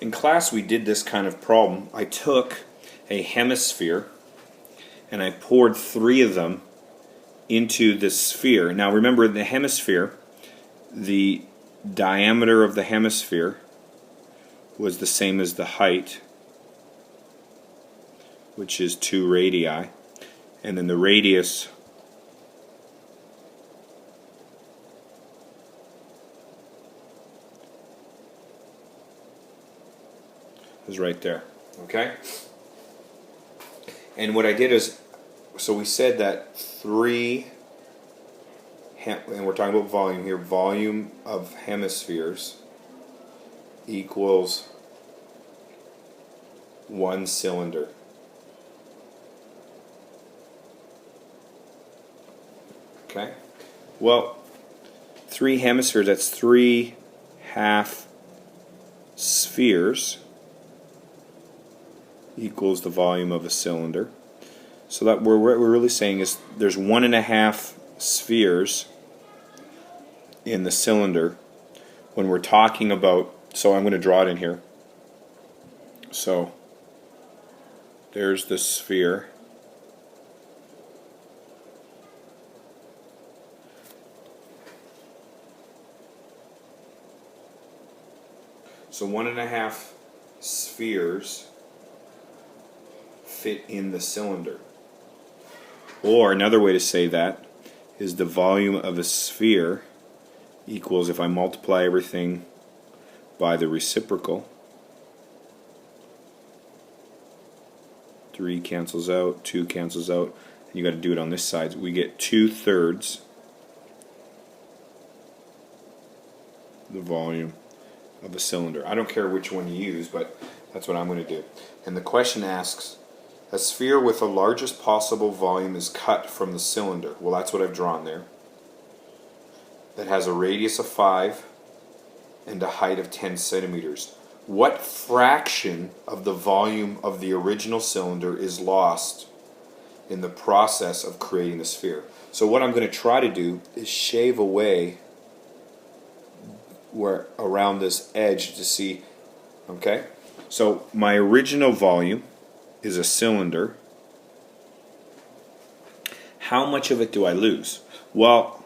In class we did this kind of problem. I took a hemisphere and I poured 3 of them into this sphere. Now remember, the hemisphere, the diameter of the hemisphere was the same as the height, which is 2 radii, and then the radius is right there. Okay? And what I did is, so we said that 3, and we're talking about volume here, volume of hemispheres equals 1 cylinder. Okay? Well, 3 hemispheres, that's 3 half spheres equals the volume of a cylinder. So that what we're really saying is there's 1.5 spheres in the cylinder when we're talking about, so I'm going to draw it in here. So there's the sphere. So 1.5 spheres fit in the cylinder. Or another way to say that is the volume of a sphere equals, if I multiply everything by the reciprocal, 3 cancels out, 2 cancels out, and you got to do it on this side. We get 2/3 the volume of a cylinder. I don't care which one you use, but that's what I'm going to do. And the question asks, a sphere with the largest possible volume is cut from the cylinder. Well, that's what I've drawn there. That has a radius of 5 and a height of 10 centimeters. What fraction of the volume of the original cylinder is lost in the process of creating the sphere? So what I'm going to try to do is shave away where around this edge to see, okay? So my original volume is a cylinder. How much of it do I lose? Well,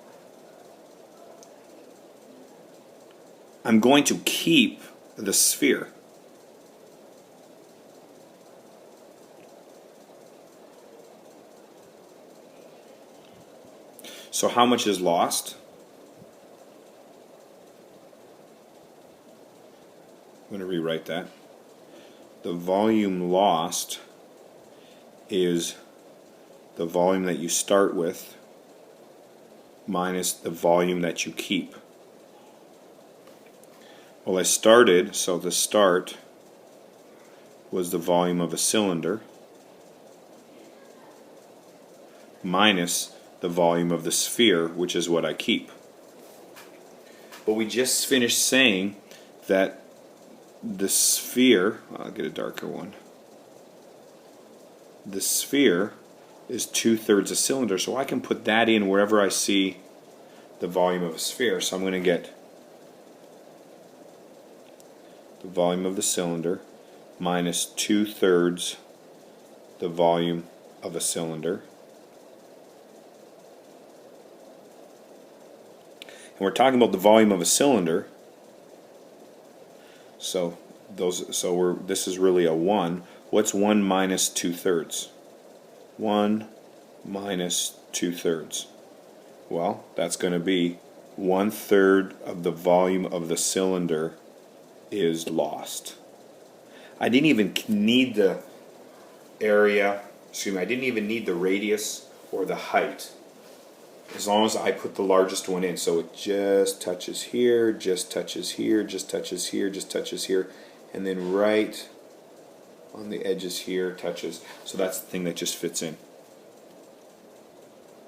I'm going to keep the sphere. So how much is lost? I'm going to rewrite that. The volume lost is the volume that you start with minus the volume that you keep. Well, I started, so the start was the volume of a cylinder minus the volume of the sphere, which is what I keep. But we just finished saying that the sphere, I'll get a darker one, the sphere is 2/3 a cylinder, so I can put that in wherever I see the volume of a sphere. So I'm going to get the volume of the cylinder minus 2/3 the volume of a cylinder. And we're talking about the volume of a cylinder. So this is really a 1. What's 1 minus 2/3? 1 minus 2/3. Well, that's going to be 1/3 of the volume of the cylinder is lost. I didn't even need the area, I didn't even need the radius or the height, as long as I put the largest one in. So it just touches here, just touches here, just touches here, just touches here, and then right on the edges here touches. So that's the thing that just fits in.